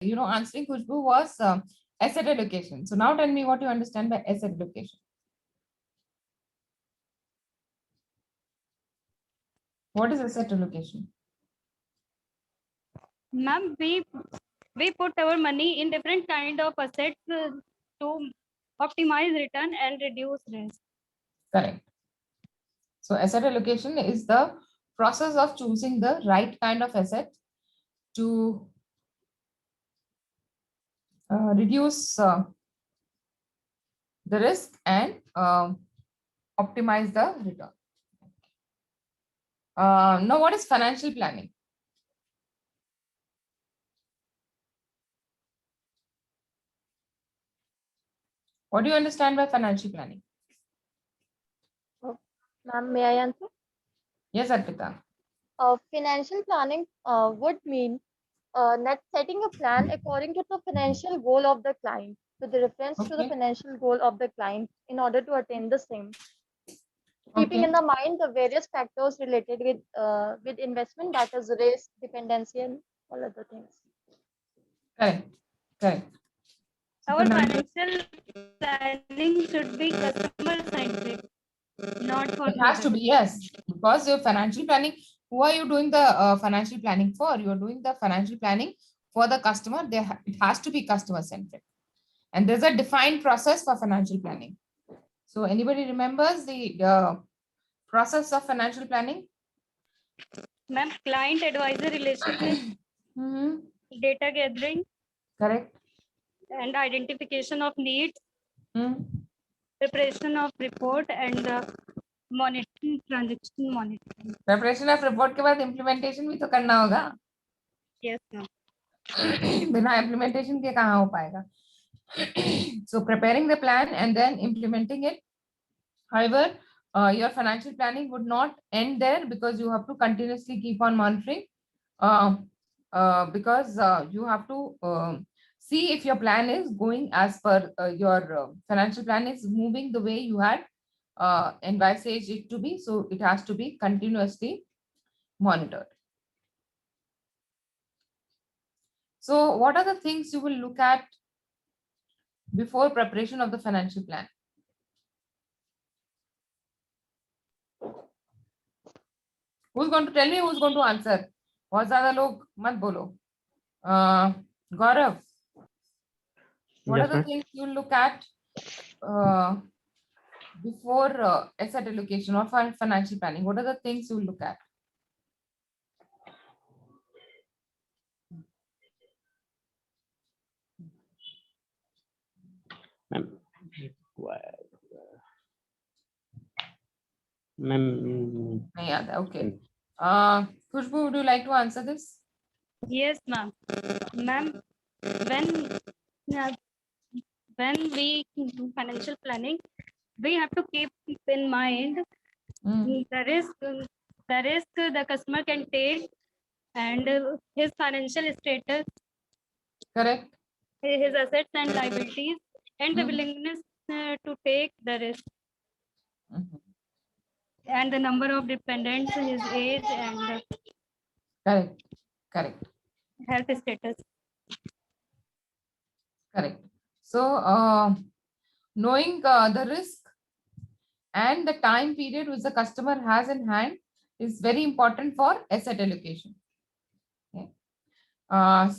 answering Khushbu was asset allocation. So now tell me what you understand by asset allocation. What is asset allocation? Ma'am, we put our money in different kind of assets to optimize return and reduce risk. Correct. So asset allocation is the process of choosing the right kind of asset to reduce the risk and optimize the return. Now, what is financial planning? What do you understand by financial planning? Ma'am, may I answer? Yes, Arpita. Financial planning would mean that setting a plan according to the financial goal of the client, with the reference to the Okay. financial goal of the client in order to attain the same. Keeping in Okay. the mind the various factors related with investment, that is risk, dependency, and all other things. Correct. Correct. So Our financial- financial planning should be customer centric, not for It has to product. be, yes, because your financial planning, who are you doing the financial planning for? You're doing the financial planning for the customer. It has to be customer centric. And there's a defined process for financial planning. So anybody remembers the process of financial planning? Ma'am, client advisor relationship, Mhm. data gathering, Correct. and identification of needs, Hmm. preparation of report, and monitoring, transaction monitoring. Preparation of report के बाद implementation भी तो करना होगा. Yes, ma'am. बिना implementation के कहाँ हो पाएगा? So preparing the plan and then implementing it. However, your financial planning would not end there because you have to continuously keep on monitoring. Because you have to see if your plan is going as per your financial plan is moving the way you had envisaged it to be. So it has to be continuously monitored. So what are the things you will look at before preparation of the financial plan? Who's going to tell me? Who's going to answer? बहुत ज्यादा लोग मत बोलो. Gaurav, what Yes, are the ma'am. things you look at before asset allocation or financial planning? What are the things you look at? Ma'am. Ma'am. नहीं याद है. Okay. Khushbu, would you like to answer this? Yes, ma'am. Ma'am, when uh, when we do financial planning, we have to keep in mind the risk the customer can take, and his financial status, Correct. his assets and liabilities, and the Mm. willingness to take the risk, Mhm. and the number of dependents, his age, and Correct. Correct. health status. Correct. So knowing the risk and the time period which the customer has in hand is very important for asset allocation. Okay.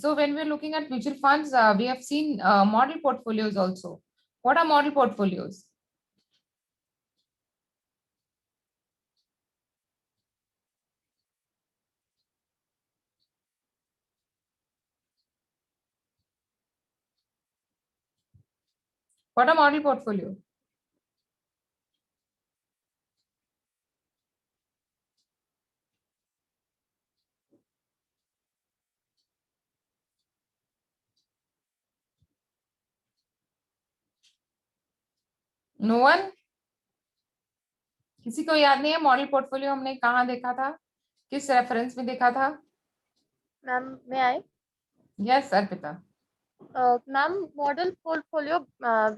So when we're looking at mutual funds, we have seen model portfolios also. What are model portfolios? What are model portfolio? No one? किसी को याद नहीं है model portfolio हमने कहाँ देखा था, किस रेफरेंस में देखा था? Ma'am, may I? Yes, Arpita. Ma'am, model portfolio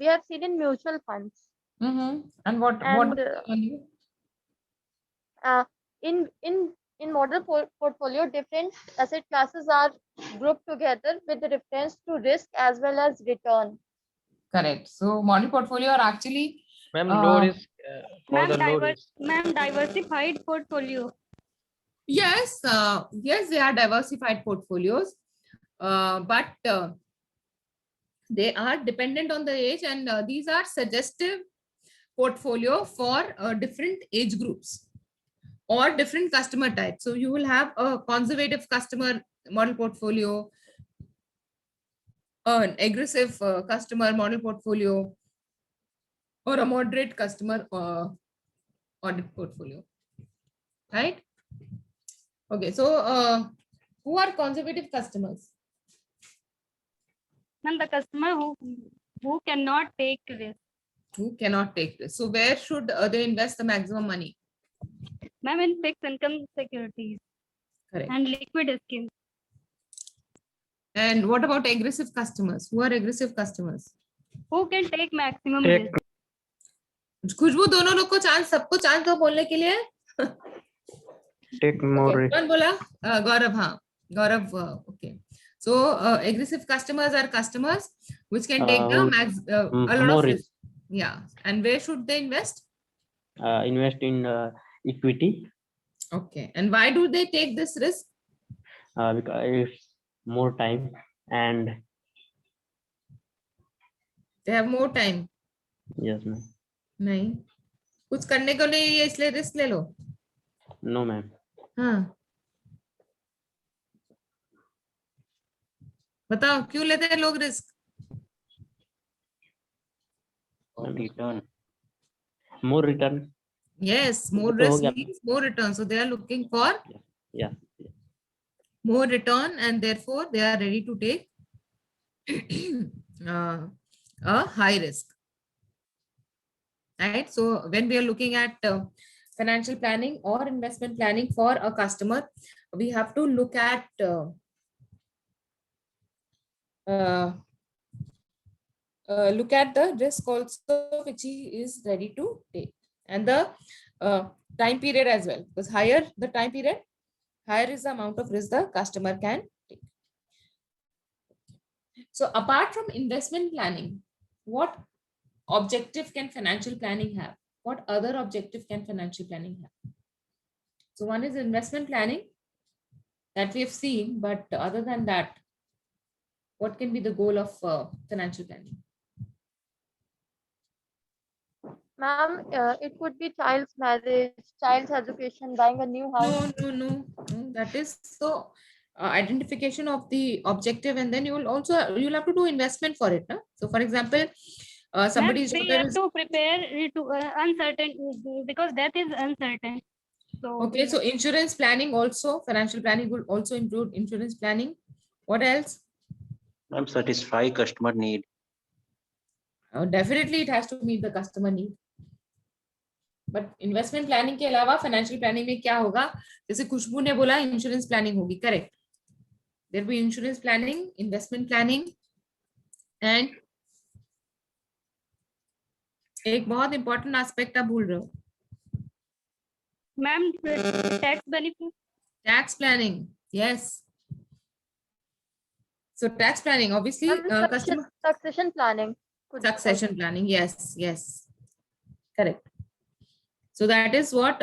we have seen in mutual funds. And what And does it tell you? in In model portfolio, different asset classes are grouped together with reference to risk as well as return. Correct. So model portfolio are actually Ma'am, low risk for Ma'am, the low risk. diversified portfolio. yes, yes, they are diversified portfolios, but they are dependent on the age, and these are suggestive portfolio for different age groups or different customer types. So you will have a conservative customer model portfolio, an aggressive customer model portfolio, or a moderate customer audit portfolio, right? Okay, so who are conservative customers? Ma'am, the customer who cannot take risk. Who cannot take this. So where should they invest the maximum money? Ma'am, in fixed income securities Correct. and liquid schemes. And what about aggressive customers? Who are aggressive customers? Who can take maximum Take risk? खुशबू दोनों लोग को chance, सबको chance दो बोलने के लिए. take more Okay, risk. कौन बोला? गौरव. हाँ, गौरव. Okay. So aggressive customers are customers which can take the a lot more of risk. risk. Yeah. And where should they invest? Invest in equity Okay. And why do they take this risk? because it's more time and They have more time. yes, ma'am. नहीं, कुछ करने को नहीं है इसलिए risk ले लो. No, ma'am. हाँ, बताओ क्यों लेते हैं लोग risk? Return. More return. Yes, more वो तो हो risk गया. means more return. So they are looking for Yeah. more return, and therefore they are ready to take a high risk. Right. So when we are looking at financial planning or investment planning for a customer, we have to look at the risk also which he is ready to take, and the time period as well, because higher the time period, higher is the amount of risk the customer can take. So apart from investment planning, what objective can financial planning have? What other objective can financial planning have? So one is investment planning that we have seen, but other than that, what can be the goal of financial planning? Ma'am, it could be child's marriage, child's education, buying a new house. No. That is so identification of the objective, and then you'll have to do investment for it. No? So, for example, somebody's Ma'am, we daughter have is to prepare to uncertain because death is uncertain. So okay. So, insurance planning also, financial planning will also include insurance planning. What else? Ma'am, satisfy customer need. Definitely, it has to meet the customer need. But investment planning के अलावा financial planning में क्या होगा? जैसे खुशबू ने बोला insurance planning होगी. Correct. There be insurance planning, investment planning, and एक बहुत इंपॉर्टेंट एस्पेक्ट आप भूल रहे हो. Ma'am, tax benefit. Tax planning. Yes. So tax planning, obviously, customer Succession planning. Succession planning. Yes. Correct. So that is what.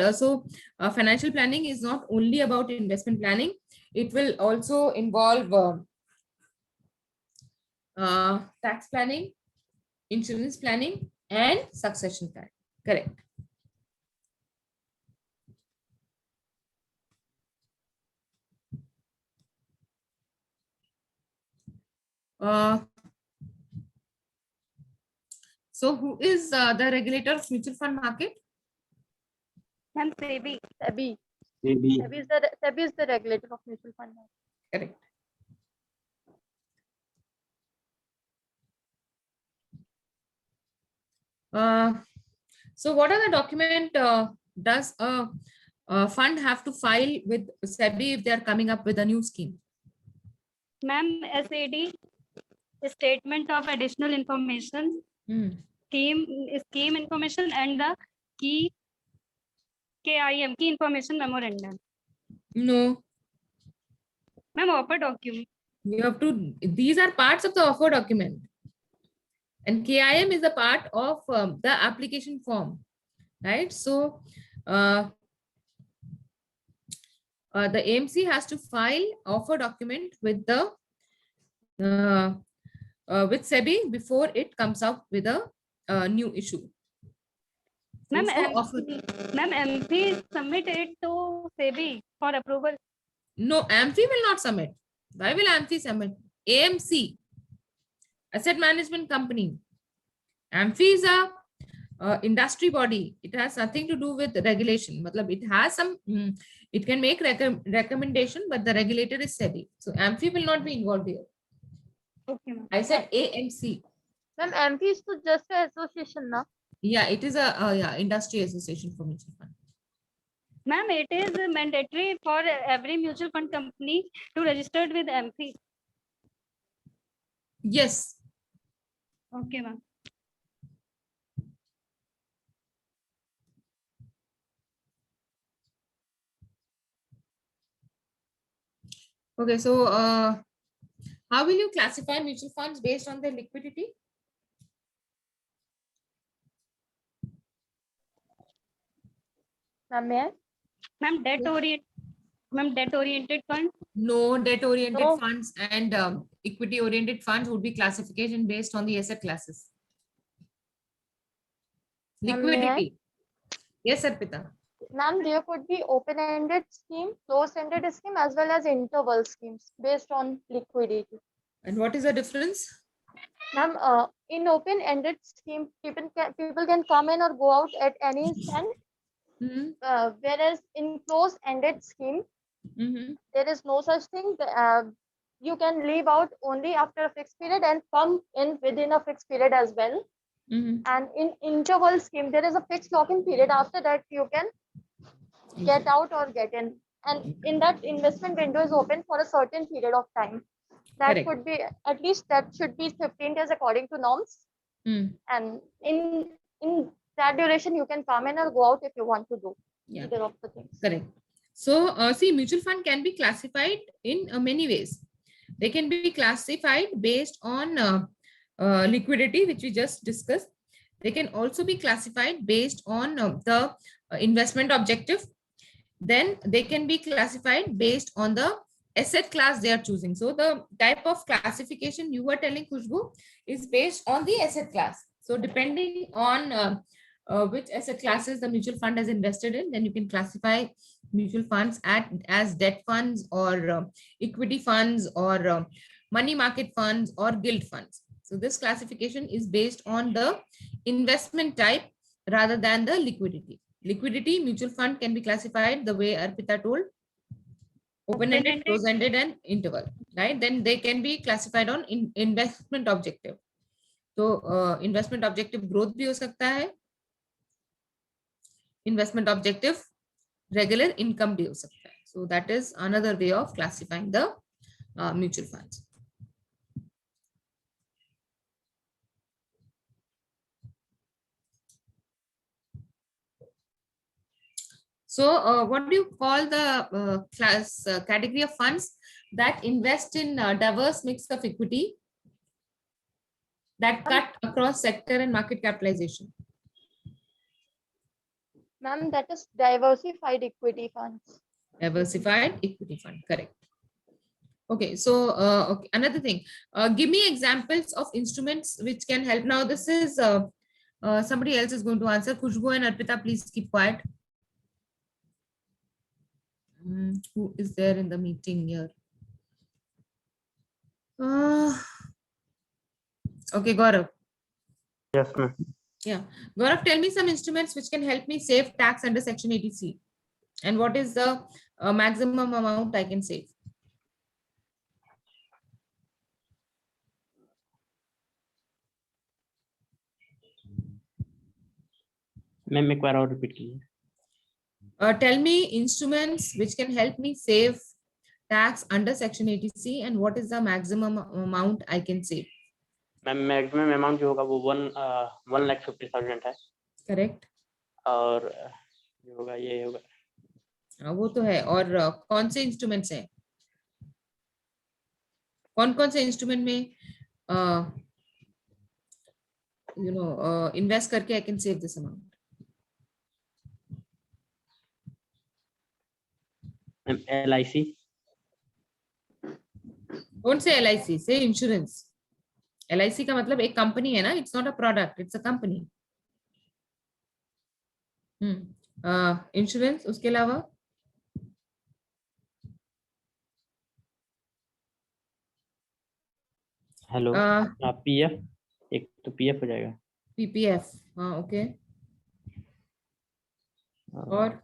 Financial planning is not only about investment planning. It will also involve tax planning, insurance planning, and succession planning. Correct. So who is the regulator of mutual fund market? Ma'am, SEBI. SEBI. Maybe SEBI is the regulator of mutual fund market. Correct. So what are the document does a fund have to file with SEBI if they are coming up with a new scheme? Ma'am, SAD, statement of additional information, scheme information, and the key KIM, key information memorandum. No, Ma'am, offer document. you have to, these are parts of the offer document. And KIM is a part of the application form, right? So the AMC has to file offer document with the with SEBI before it comes out with a new issue. Ma'am, So offer, ma'am, MP submit it to SEBI for approval. no, AMFI will not submit. Why will AMFI submit? AMC, Asset Management Company. AMFI is a industry body. It has nothing to do with regulation. Matlab, it has some, it can make recommendation, but the regulator is SEBI. So AMFI will not be involved here. Okay, ma'am. I said AMC. Ma'am, MP is to just an association, na? Yeah, it is a yeah, industry association for mutual fund. Ma'am, it is mandatory for every mutual fund company to register with MP. Yes. Okay, ma'am. Okay, so how will you classify mutual funds based on their liquidity? Ma'am, may I? Ma'am, debt oriented fund. No, debt oriented No. funds and equity oriented funds would be classification based on the asset classes. Ma'am, may I? Liquidity. Yes, Arpita. Ma'am, there could be open-ended scheme, closed-ended scheme, as well as interval schemes based on liquidity. And what is the difference? Ma'am, in open-ended scheme, people can come in or go out at any instant. Mhm, Whereas in closed-ended scheme, mhm, there is no such thing. You can leave out only after a fixed period and come in within a fixed period as well. mhm. And in interval scheme, there is a fixed lock-in period. After that, you can get out or get in. And in that, investment window is open for a certain period of time. That Correct. could be, at least that should be 15 days according to norms. Mm, And in that duration, you can come in or go out if you want to do yeah, either of the things. correct. So see, mutual fund can be classified in many ways. They can be classified based on liquidity, which we just discussed. They can also be classified based on the investment objective. Then they can be classified based on the asset class they are choosing. So the type of classification you were telling, Khushbu, is based on the asset class. So depending on which asset classes the mutual fund has invested in, then you can classify mutual funds as debt funds or equity funds or money market funds or gilt funds. So this classification is based on the investment type rather than the liquidity. Liquidity, mutual fund can be classified the way Arpita told, open-ended, Open-ended. close-ended, and interval, right? Then they can be classified on investment objective. So investment objective growth भी हो सकता है, investment objective regular income भी हो सकता है. So that is another way of classifying the mutual funds. So what do you call the category of funds that invest in diverse mix of equity that cut across sector and market capitalization? Ma'am, that is diversified equity funds. Diversified equity fund, correct. Okay, so okay, another thing, give me examples of instruments which can help. Now this is somebody else is going to answer. Khushbu and Arpita, please keep quiet. Who is there in the meeting here? Okay, Gaurav. Yes, ma'am. Yeah, Gaurav, tell me some instruments which can help me save tax under Section 80C, and what is the maximum amount I can save? Ma'am एक बार और repeat कीजिए. Tell me instruments which can help me save tax under Section 80C, and what is the maximum amount I can save? Ma'am maximum amount जो होगा वो 1,50,000 है. Correct. और जो होगा ये होगा वो तो है। और कौन से इंस्ट्रूमेंट्स हैं, कौन कौन से इंस्ट्रूमेंट में इन्वेस्ट करके I can save this amount? Ma'am LIC। कौन से LIC से? इंश्योरेंस। LIC का मतलब एक कंपनी है ना, it's not a product, it's a company. Insurance, उसके अलावा हेलो। PF, एक तो PF हो जाएगा। PPF, हाँ ओके। और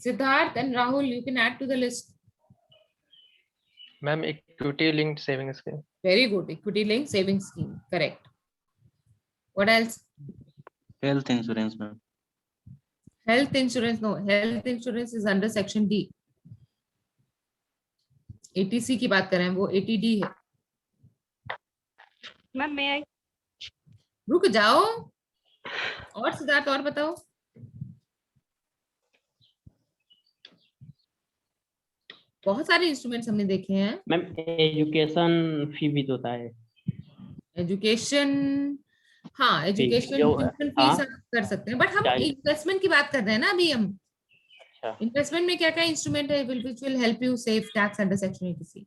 Siddharth and Rahul, you can add to the list. Ma'am equity linked saving scheme. Very good. Equity linked savings scheme. Correct. What else? Health insurance, ma'am. Health insurance. No, health insurance is under section D. ATC की बात कर रहे हैं, वो ATD है। Ma'am मैं आई रुक जाओ। और सिद्धार्थ, और बताओ। बहुत सारे इंस्ट्रूमेंट्स हमने देखे हैं। मैम एजुकेशन फी भी तो होता है। एजुकेशन, हाँ एजुकेशन जो ट्यूशन हाँ फीस आप कर सकते हैं, बट हम चाइल्ड। इन्वेस्टमेंट की बात कर रहे हैं ना अभी हम। अच्छा इन्वेस्टमेंट में क्या क्या इंस्ट्रूमेंट है which will help you save tax under section 80C?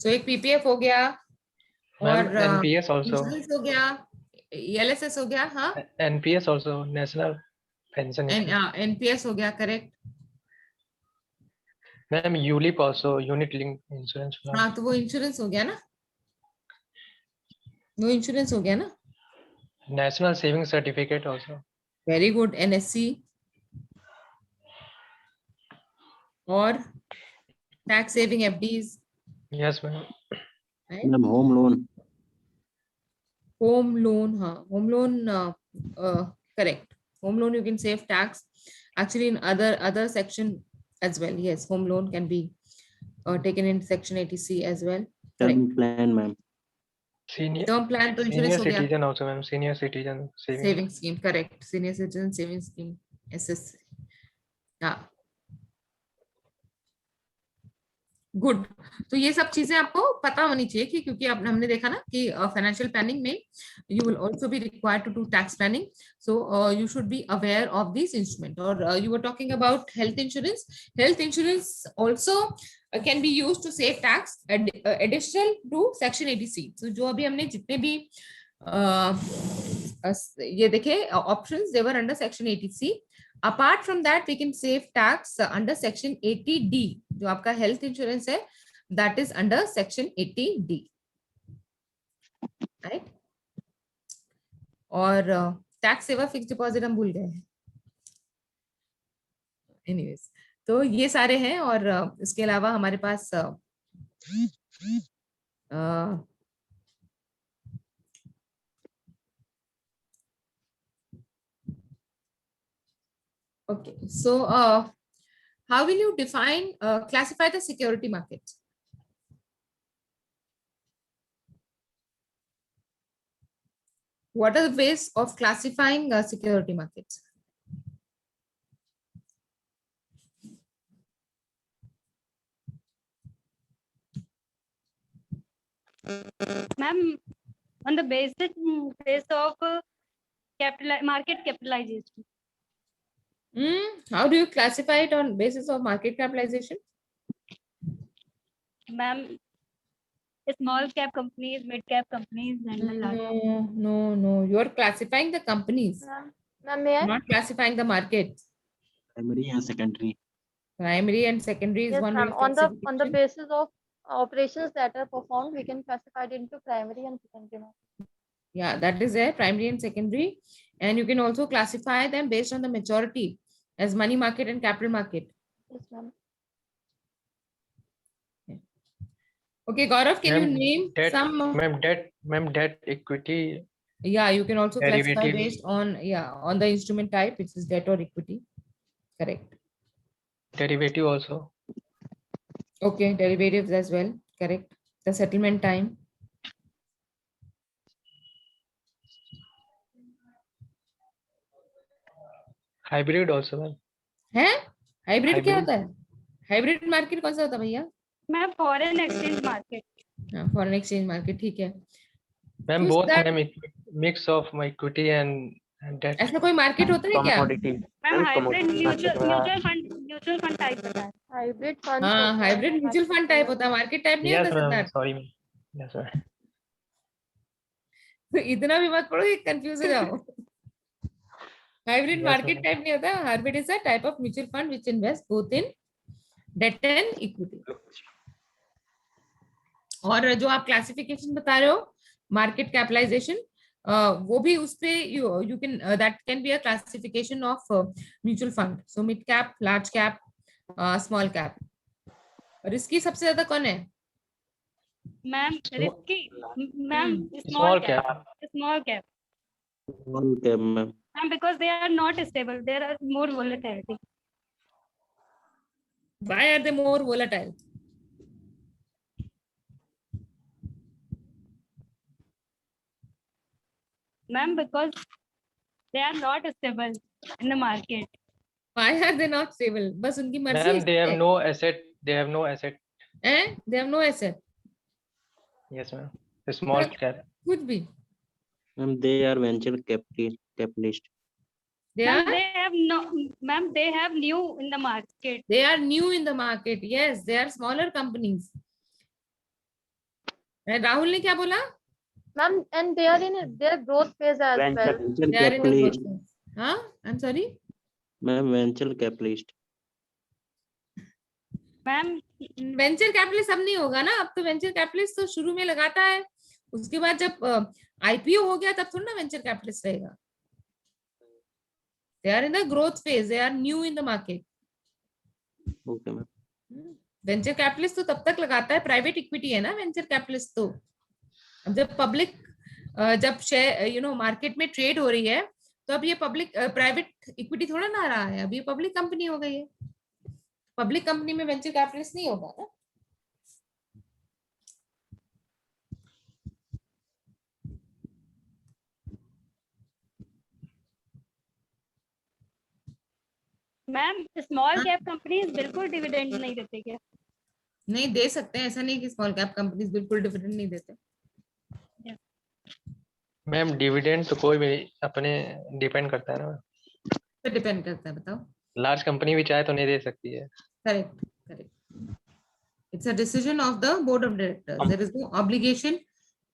सो एक PPF हो गया, मैम और एनपीएस आल्सो। इंश्योरेंस हो गया, ELSS हो गया, हाँ NPS also, national pension. NPS हो गया, correct. Ma'am ULIP also, unit linked insurance plan. हाँ तो वो इंश्योरेंस हो गया ना, वो इंश्योरेंस हो गया ना। National saving certificate also. Very good, NSC। और tax saving FDs, yes ma'am. right? Ma'am, home loan. Home loan, हाँ home loan, correct. Home loan you can save tax actually in other section as well. Yes, home loan can be taken in section 80C as well. Correct. Term plan, ma'am. Senior Term plan तो senior insurance हो गया। Citizen also ma'am, senior citizen saving. Saving scheme, correct. Senior citizen saving scheme, SS, हाँ good. तो ये सब चीजें आपको पता होनी चाहिए कि, क्योंकि अब हमने देखा ना कि फाइनेंशियल प्लानिंग में you will also be required to do tax planning, so you should be aware of this instrument. और you were talking about health insurance. Health insurance also can be used to save tax additional to section 80C। तो जो अभी हमने जितने भी ये देखे options, they were under section 80C। Apart from that, we can save tax under section 80D. जो आपका हेल्थ इंश्योरेंस है, that is under section 80D, right? और टैक्स सेवर फिक्स डिपॉजिट हम भूल गए हैं। Anyways, तो ये सारे हैं। और इसके अलावा हमारे पास okay, so how will you define classify the security market? What are the ways of classifying security markets? Ma'am, on the basic base of market capitalization. How do you classify it on basis of market capitalization? Ma'am, small cap companies, mid cap companies, and the large. No. You are classifying the companies, Ma'am, may I? not classifying the market. Primary and secondary. Primary and secondary is Yes, one way ma'am. of On the classification. basis of operations that are performed, we can classify it into primary and secondary market. Yeah, that is there, primary and secondary. And you can also classify them based on the maturity as money market and capital market. Yes, ma'am. Okay, Gaurav, can you Ma'am, name debt, some? debt equity. Yeah, you can also classify Derivative. based on, on the instrument type, which is debt or equity. Correct. Derivative also. Okay, derivatives as well. Correct. The settlement time. Hybrid also, ma'am. है? Hybrid क्या Hybrid. होता है? Hybrid market कौन सा होता है भैया? Ma'am foreign exchange market. हाँ, फॉरेन एक्सचेंज मार्केट, ठीक है. Ma'am, तो both, that ma'am, mix of my equity and debt. ऐसा कोई मार्केट होता है क्या? Commodity. Ma'am Ma'am, hybrid commodity market mutual fund type होता है. Hybrid funds. हाँ, होता है, हाइब्रिड म्यूचुअल फंड टाइप होता है, मार्केट टाइप नहीं Yes, होता ma'am. Siddharth. Sorry, ma'am. Yes, ma'am. तो इतना भी मत पढ़ो कि कंफ्यूज हो जाओ. Hybrid Yes, market ma'am. Type नहीं होता. Hybrid is a type of mutual fund which invest both in debt and equity. और जो आप क्लासिफिकेशन बता रहे हो, मार्केट कैपिटलाइजेशन, वो भी उस पे you can that can be a classification of mutual fund. So mid cap, large cap, small cap. Risky सबसे ज्यादा कौन है? Ma'am risky. Ma'am Hmm. Small cap. Small cap. Small cap, ma'am. Ma'am because they are not stable, there are more volatility. Why are they more volatile? Ma'am because they are not stable in the market. Why are they not stable? बस उनकी मर्जी Ma'am, they have है. no asset. They have no asset. They have no asset. Yes, ma'am. The small cap. कुछ भी. Ma'am, they are venture capitalist. They Ma'am, are they have no. Ma'am, they have new in the market. they are new in the market. Yes, they are smaller companies. Rahul ने क्या बोला? Ma'am, and they are in their growth phase as well. Venture They are in the growth capitalist. phase. हाँ, I'm sorry. Ma'am, venture capitalist. Ma'am, venture capitalist अब नहीं होगा ना. अब तो वेंचर कैपिटलिस्ट तो शुरू में लगाता है, उसके बाद जब आईपीओ हो गया तब थोड़ा ना वेंचर कैपिटलिस्ट रहेगा. They are in the growth phase. They are new in the market. Okay, ma'am. Venture capitalist तो तब तक लगाता है, प्राइवेट इक्विटी है ना वेंचर कैपिटलिस्ट तो. अब जब पब्लिक जब शेयर मार्केट में ट्रेड हो रही है, तो अब ये पब्लिक प्राइवेट इक्विटी थोड़ा ना आ रहा है, अब ये पब्लिक कंपनी हो गई है. पब्लिक कंपनी में वेंचर कैपिटलिस्ट नहीं होगा ना. मैम स्मॉल कैप कंपनीज बिल्कुल डिविडेंड नहीं देते क्या? नहीं दे सकते हैं, ऐसा नहीं कि स्मॉल कैप कंपनीज बिल्कुल डिविडेंड नहीं देते. मैम डिविडेंड तो कोई भी अपने डिपेंड करता है ना. तो डिपेंड करता है, बताओ. लार्ज कंपनी भी चाहे तो नहीं दे सकती है. Correct, correct. It's a decision of the board of directors. There is no obligation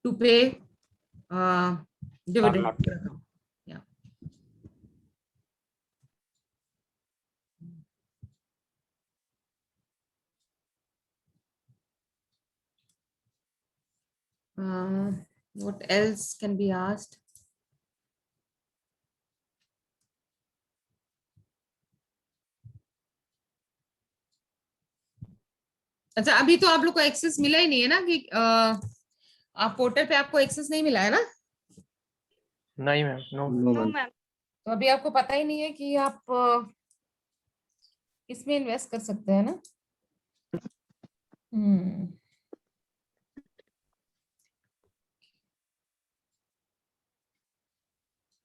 to pay dividend. Yeah. What else can be asked? अच्छा, अभी तो आप लोग को एक्सेस मिला ही नहीं है ना कि आप पोर्टल पे आपको एक्सेस नहीं मिला है ना. नहीं ma'am, no. No, no ma'am. Ma'am. तो अभी आपको पता ही नहीं है कि आप किसमें इन्वेस्ट कर सकते हैं ना.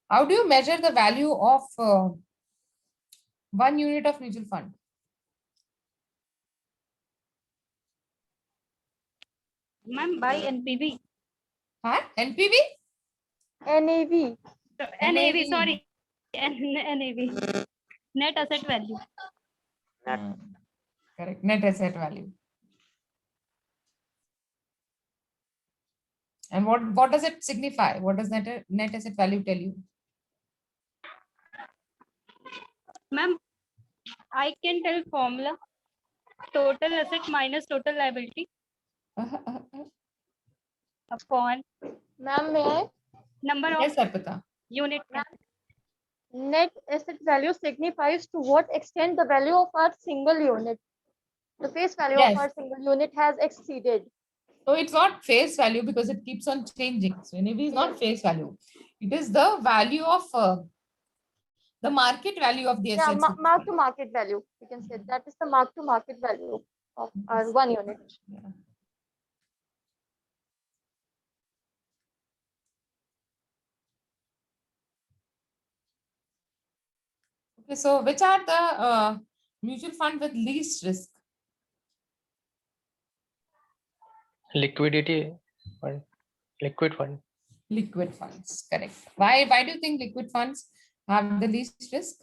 How do you measure the value of 1 unit of mutual fund? Ma'am by NPV. हाँ, NPV? NAV. NAV, sorry, NAV, net asset value. Correct, net asset value. And what does it signify? What does net asset value tell you? Ma'am I can tell formula total asset minus total liability upon Ma'am, may I? Number Yes, of Arpita. Unit. Net asset value signifies to what extent the value of our single unit, the face value Yes. of our single unit has exceeded. So it's not face value because it keeps on changing. So NAV is not face value. It is the value of the market value of the Yeah, assets. mark to market value. We can say that is the mark to market value of our one unit. Yeah. Okay, so which are the mutual fund with least risk? Liquidity fund, liquid fund. Liquid funds, correct. Why do you think liquid funds have the least risk?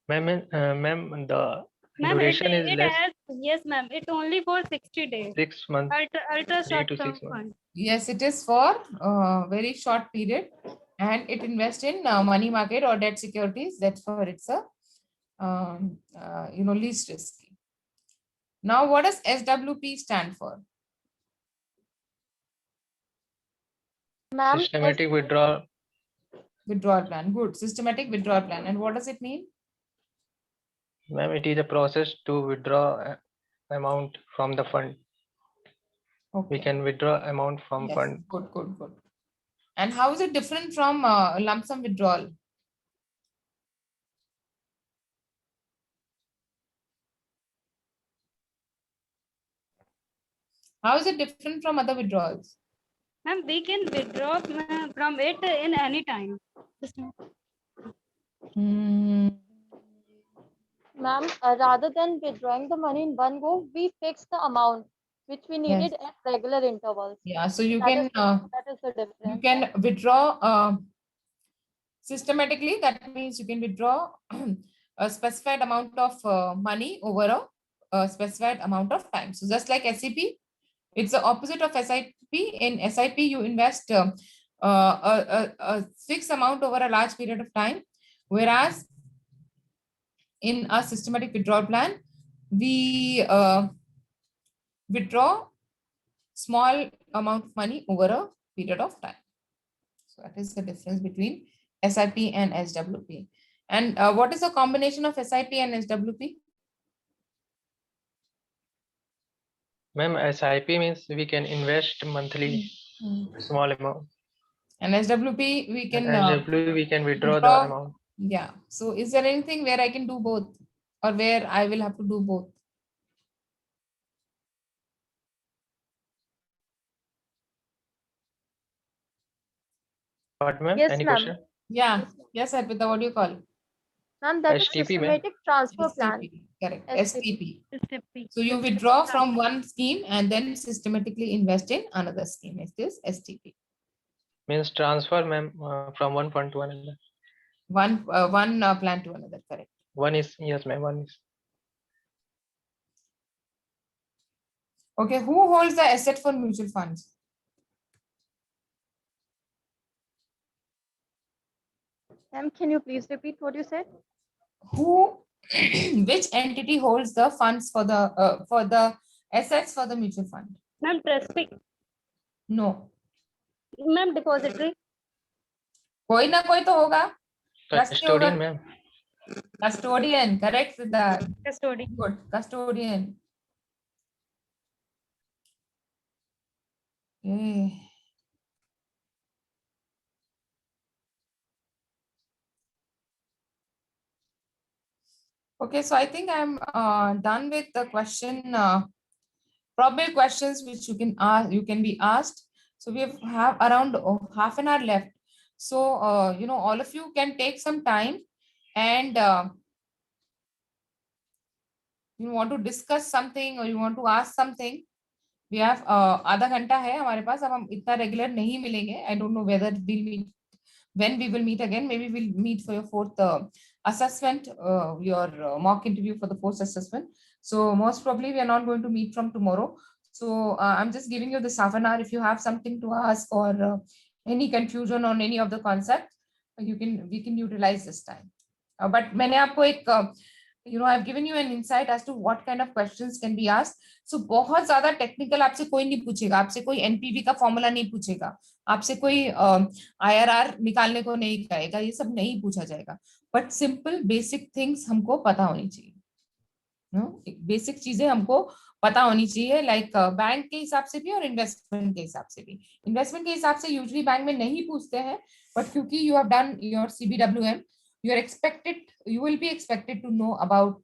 Ma'am, the Ma'am, duration is it less, has, yes, ma'am, it only for 60 days. 6 months, Ultra 3 short to 6 term months. fund. Yes, it is for very short period, and it invests in money market or debt securities. That's for it's a least risky. Now, what does SWP stand for? Ma'am, Systematic withdrawal. Withdrawal plan. Good. Systematic withdrawal plan. And what does it mean? Ma'am, it is a process to withdraw amount from the fund. Okay. We can withdraw amount from Yes. fund. Good. And how is it different from lump sum withdrawal? How is it different from other withdrawals? Ma'am, we can withdraw from it in any time. Hmm. Ma'am, rather than withdrawing the money in one go, we fix the amount which we needed at regular intervals. Yeah. So you That is the you difference. can withdraw systematically. That means you can withdraw a specified amount of money over a specified amount of time. So just like SEP, it's the opposite of SIP. In SIP, you invest a fixed amount over a large period of time, whereas in a systematic withdrawal plan, we withdraw small amount of money over a period of time. So that is the difference between SIP and SWP. And what is the combination of SIP and SWP? Ma'am, SIP means we can invest monthly small amount. And SWP, we can SW we can withdraw the withdraw. amount. Yeah. So is there anything where I can do both, or where I will have to do both? What, ma'am? Yes, Any ma'am. question? Yeah. Yes, Arpita, what do you call? Ma'am, that is STP, ma'am. systematic transfer plan. STP. Correct. STP. STP. So you withdraw from one scheme and then systematically invest in another scheme. It is STP. Means transfer, ma'am, from one fund to another. One plan to another. Correct. One is, yes, ma'am, one is. Okay. Who holds the asset for mutual funds? Ma'am, can you please repeat what you said? Which entity holds the funds for the assets for the mutual fund? Ma'am, trustee. No. Ma'am, depository. कोई ना कोई तो होगा. Custodian, ma'am. Custodian, correct, Siddharth. Custodian. Good. Custodian. Okay. Okay, so I think I'm done with the question, probable questions which you can be asked. So we have around half an hour left. So all of you can take some time and you want to discuss something or you want to ask something. We have आधा घंटा है हमारे पास. अब हम इतना regular नहीं मिलेंगे. I don't know whether we'll meet, when we will meet again. Maybe we'll meet for your fourth assessment, your mock interview for the fourth assessment. So most probably we are not going to meet from tomorrow. So I'm just giving you this half an hour. If you have something to ask or any confusion on any of the concept, we can utilize this time. But मैंने आपको एक I've given you an insight as to what kind of questions can be asked. So बहुत ज्यादा technical आपसे कोई नहीं पूछेगा. आपसे कोई एनपीवी का फॉर्मूला नहीं पूछेगा. आपसे कोई IRR निकालने को नहीं कहेगा. ये सब नहीं पूछा जाएगा. बट सिंपल बेसिक थिंग्स हमको पता होनी चाहिए. बेसिक चीजें हमको पता होनी चाहिए, लाइक बैंक के हिसाब से भी और इन्वेस्टमेंट के हिसाब से भी. इन्वेस्टमेंट के हिसाब से यूजुअली बैंक में नहीं पूछते हैं, बट क्योंकि you have done your CBWM, you will be expected to know about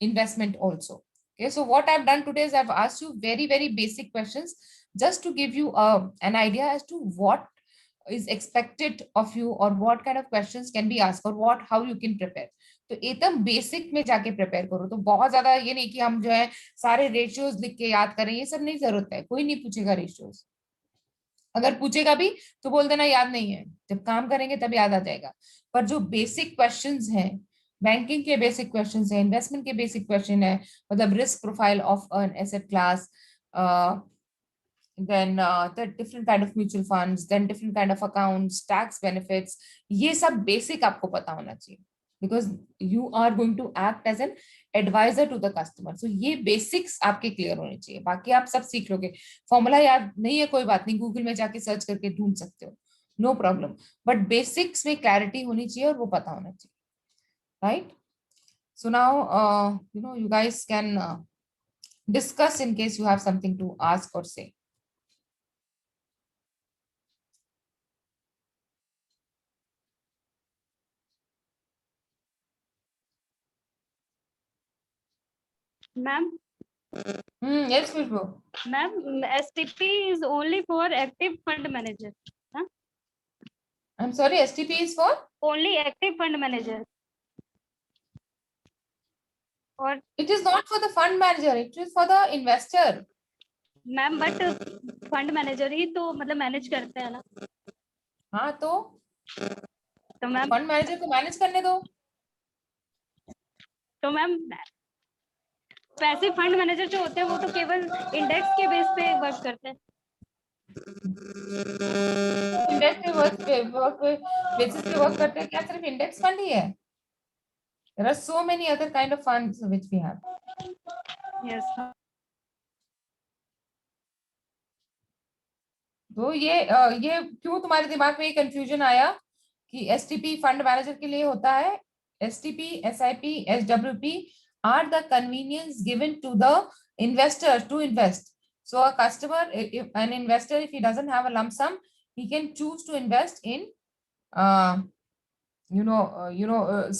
investment also. Okay, so what I've done today is I've asked you very, very basic questions just to give you an idea as to what is expected of you or what kind of questions can be asked or what how you can prepare. तो एकदम basic में जाके prepare करो, तो बहुत ज्यादा ये नहीं कि हम जो है सारे रेशियोज लिख के याद करें, ये सब नहीं जरूरत है, कोई नहीं पूछेगा रेशियोज, अगर पूछेगा भी तो बोल देना याद नहीं है, जब काम करेंगे तब याद आ जाएगा। पर जो बेसिक क्वेश्चंस हैं, बैंकिंग के बेसिक क्वेश्चंस हैं, इन्वेस्टमेंट के बेसिक क्वेश्चन है, मतलब risk profile of an asset class, then the different kind of mutual funds, then different kind of accounts, tax benefits, ये सब basic आपको पता होना चाहिए, because you are going to act as an advisor to the customer. So ये basics आपके clear होने चाहिए, बाकी आप सब सीख लोगे। फॉर्मूला याद नहीं है कोई बात नहीं, गूगल में जाके सर्च करके ढूंढ सकते हो, नो प्रॉब्लम, बट बेसिक्स में क्लैरिटी होनी चाहिए और वो पता होना चाहिए, right? So now you guys can discuss in case you have something to ask or say. Ma'am, Yes, Khushbu. ma'am, STP is only for active fund manager. I'm sorry, STP is for? Only active fund manager. Or It is not for the fund manager, it is for the investor. Ma'am but fund manager ही तो मतलब manage करते हैं ना, हाँ तो ma'am fund manager को manage करने दो। तो मैम पैसिव फंड मैनेजर जो होते हैं वो तो केवल इंडेक्स के बेस पे वर्क करते हैं। इंडेक्स पे बेसिस पे वर्क करते हैं क्या? सिर्फ इंडेक्स फंड ही है? There are so many other kind of funds which we have. Yes तो ये क्यों तुम्हारे दिमाग में ये कंफ्यूजन आया कि एसटीपी फंड मैनेजर के लिए होता है? STP, SIP, SWP are the convenience given to the investor to invest. So a customer, if an investor, if he doesn't have a lump sum, he can choose to invest in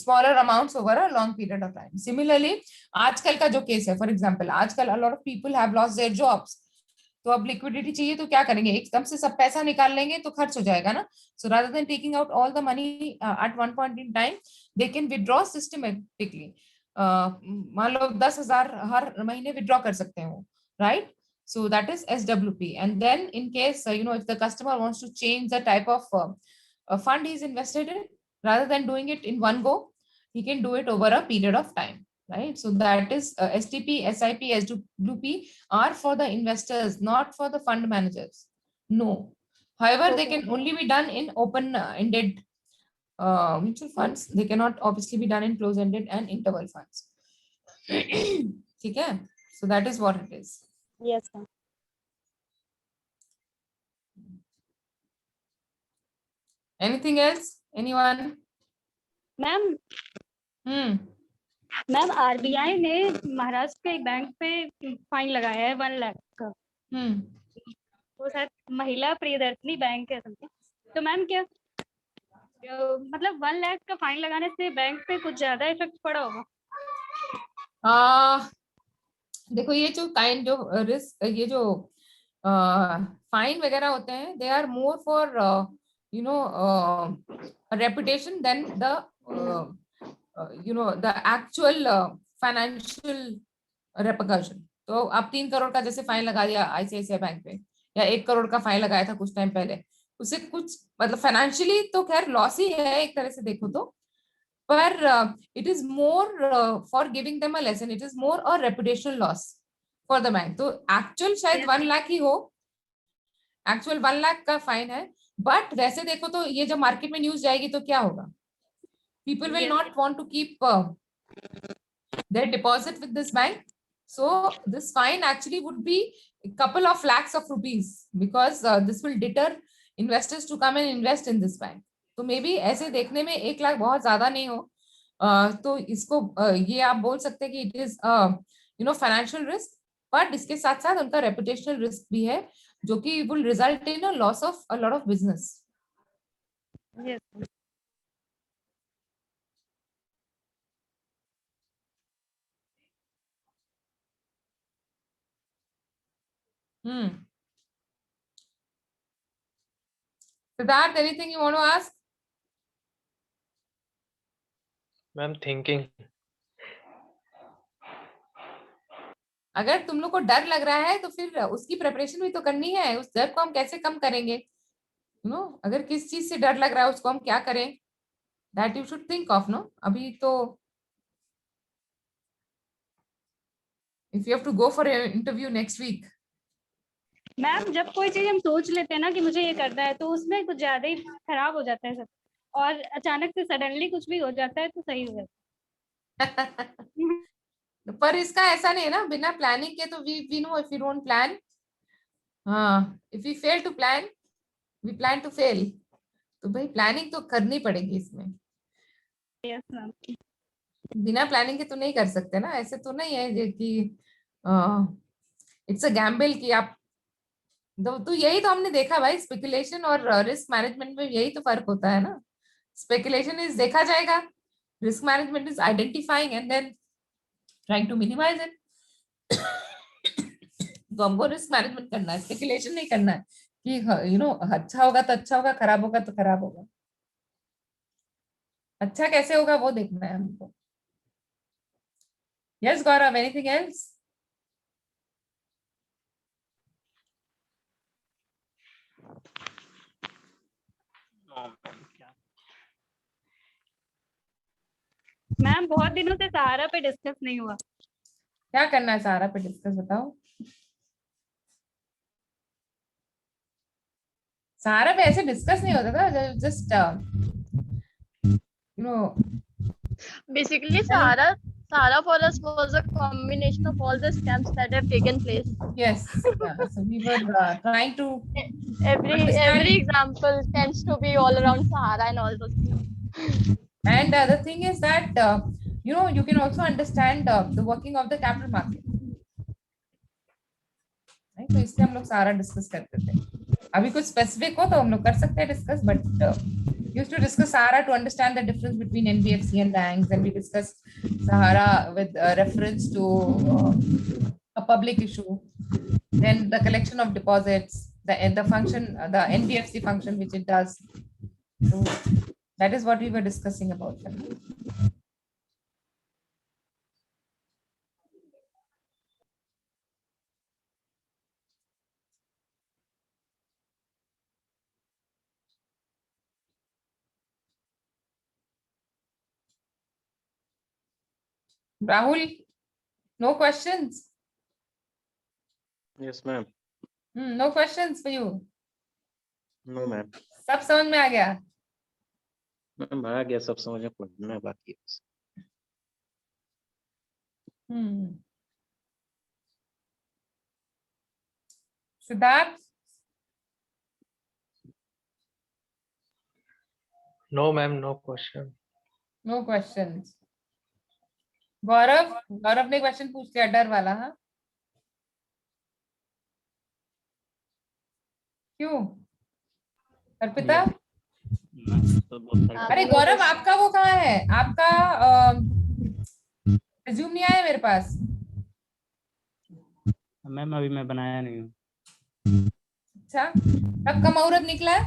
smaller amounts over a long period of time. Similarly, आजकल का जो case है, for example आजकल a lot of people have lost their jobs, तो अब liquidity चाहिए तो क्या करेंगे? एकदम से सब पैसा निकाल लेंगे तो खर्च हो जाएगा ना। So rather than taking out all the money at one point in time, they can withdraw systematically. मान लो 10,000 हर महीने विड्रॉ कर सकते हैं वो, right? So that is SWP. And then in case, if the customer wants to change the type of fund he's invested in, rather than doing it in one go, he can do it over a period of time, right? So that is STP, SIP, SWP are for the investors, not for the fund managers. No. However, they can only be done in open-ended mutual funds. They cannot obviously be done in close-ended and interval funds. Okay? So that is what it is. Yes ma'am Anything else? Anyone? Ma'am ma'am RBI ने महाराष्ट्र के एक bank पे fine लगाया है 1 लाख का। वो शायद महिला प्रियदर्शनी बैंक है समथिंग। तो मैम क्या मतलब 1 लाख का फाइन लगाने से बैंक पे कुछ ज्यादा इफेक्ट पड़ा होगा? देखो ये जो रिस्क, ये जो फाइन वगैरह होते हैं, they are more for reputation than the actual financial repercussion. तो आप 3 करोड़ का जैसे फाइन लगा दिया आईसीआईसीआई बैंक पे, या 1 करोड़ का फाइन लगाया था कुछ टाइम पहले, उससे कुछ मतलब फाइनेंशियली तो खैर लॉस ही है एक तरह से देखो तो, पर it is more for giving them a lesson, it is more a reputational loss for the bank. तो actual शायद 1 लाख ही हो, actual 1 लाख का फाइन है, बट वैसे देखो तो ये जब मार्केट में न्यूज जाएगी तो क्या होगा? People will not want to keep their deposit with this bank. So this fine actually would be a couple of lakhs of rupees, because this will deter investors to come and invest in this bank. तो may be ऐसे देखने में 1 लाख बहुत ज्यादा नहीं हो, तो इसको ये आप बोल सकते हैं कि it is financial risk, but इसके साथ साथ उनका रेपुटेशनल रिस्क भी है, जो कि will result in a loss of a lot of business. Siddharth, anything you want to ask? Ma'am, thinking. अगर तुम लोग को डर लग रहा है तो फिर उसकी प्रिपरेशन भी तो करनी है. उस डर को हम कैसे कम करेंगे? अगर किस चीज से डर लग रहा है उसको हम क्या करें? That you should think of. No, अभी तो if you have to go for interview next week. Ma'am जब कोई चीज हम सोच लेते हैं ना कि मुझे ये करना है, तो उसमें कुछ ज्यादा ही खराब हो जाता है सब, और अचानक से सडनली कुछ भी हो जाता है तो सही हो जाता है। पर इसका ऐसा नहीं है ना, बिना प्लानिंग के तो we know if you don't plan, if you fail to plan we plan to fail. तो भाई प्लानिंग तो करनी पड़ेगी इसमें. Yes ma'am. बिना प्लानिंग के तो नहीं कर सकते ना. ऐसे तो नहीं है कि इट्स अ गैम्बल कि आप तो यही तो हमने देखा भाई, स्पेकुलेशन और रिस्क मैनेजमेंट में यही तो फर्क होता है ना. स्पेकुलेशन इज देखा जाएगा, risk management is identifying and then trying to minimise it. तो हमको रिस्क मैनेजमेंट करना है, स्पेकुलेशन नहीं करना है कि अच्छा होगा तो अच्छा होगा, खराब होगा तो खराब होगा. अच्छा कैसे होगा वो देखना है हमको. यस गौरव, एनीथिंग एल्स? मैम बहुत दिनों से सहारा पे डिस्कस नहीं हुआ. क्या करना है सहारा पे डिस्कस, बताओ. सहारा पे ऐसे डिस्कस नहीं होता था, just Basically, Sahara for us was a combination of all the scams that have taken place. yes, yeah. So we were trying to Every example tends to be all around Sahara and all those things. and the thing is that you can also understand the working of the capital market, right? तो इसलिए हम लोग सारा discuss करते थे. अभी कुछ specific हो तो हम लोग कर सकते हैं discuss, but used to discuss Sahara to understand the difference between NBFC and banks, and we discussed Sahara with reference to a public issue, then the collection of deposits, the function, the NBFC function which it does. So that is what we were discussing about. Rahul, no questions? Yes, ma'am. No questions for you? No, ma'am. सब समझ में आ गया? Ma'am आ गया, सब समझ में, पढ़ना बाकी है बस. Siddharth? No, ma'am, no question. No questions. गौरव ने क्वेश्चन पूछ लिया डर वाला. हाँ, क्यों अर्पिता? अरे गौरव, आपका वो कहाँ है? आपका रिज्यूम नहीं आया मेरे पास. मैम अभी मैं बनाया नहीं हूँ. अच्छा, कब का मुहूर्त निकला है?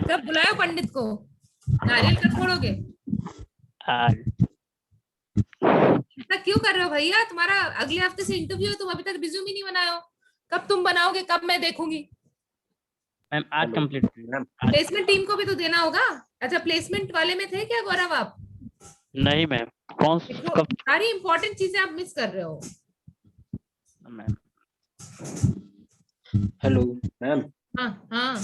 कब बुलाया पंडित को? नारियल कब फोड़ोगे? ऐसा क्यों कर रहे हो भैया? तुम्हारा अगले हफ्ते से इंटरव्यू है, तुम अभी तक रिज्यूम ही नहीं बनाए हो. कब तुम बनाओगे, कब मैं देखूंगी? मैम आज कंप्लीट. प्लेसमेंट टीम को भी तो देना होगा. अच्छा, प्लेसमेंट वाले में थे क्या गौरव आप? नहीं मैम. कौन कब? सारी इंपॉर्टेंट चीजें आप मिस कर रहे हो. Ma'am hello ma'am. हाँ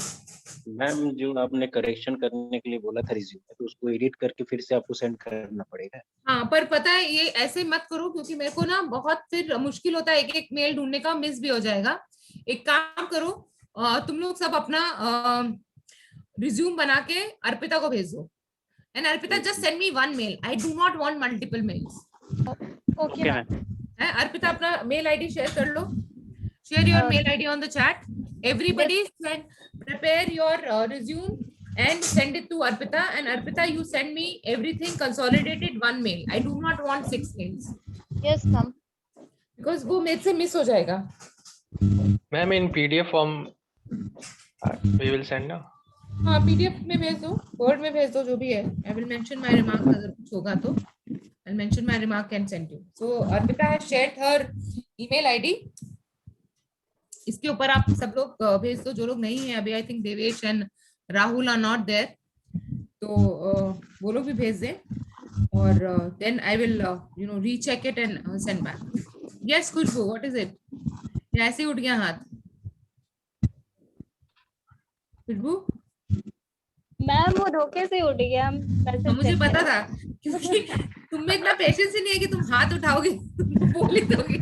मैम जो आपने करेक्शन करने के लिए बोला था रिज्यूम में, तो उसको एडिट करके फिर से आपको सेंड करना पड़ेगा. हाँ, पर पता है ये ऐसे मत करो, क्योंकि मेरे को ना बहुत फिर मुश्किल होता है, एक एक मेल ढूंढने का, मिस भी हो जाएगा. एक काम करो, तुम लोग सब अपना रिज्यूम बना के अर्पिता को भेज दो. And Arpita, just send me one mail. I do not want multiple mails. Okay, ma'am. Arpita अपना मेल आईडी शेयर कर लो. Share your mail ID on the chat. Everybody prepare your resume and send it to Arpita. And Arpita, you send me everything consolidated one mail. I do not want 6 mails. Yes, ma'am. Because वो मेरे से miss हो जाएगा. Ma'am in PDF form we will send now. हाँ PDF में भेज दो, word में भेज दो, जो भी है. I will mention my remark अगर कुछ होगा तो. I'll mention my remark and send you. So Arpita has shared her email ID. इसके ऊपर आप सब लोग भेज दो, जो लोग नहीं है अभी. I think Devesh and Rahul are not there. तो वो लोग भी भेज दें. और then I will recheck it and send back. Yes, Khushbu, what is it? या ऐसे ही उठ गया हाथ? खुशबू? मैम वो धोखे से उठ गया. तो मुझे पता था, क्योंकि तुम में इतना पेशेंस ही नहीं है कि तुम हाथ उठाओगे बोल ही दोगे.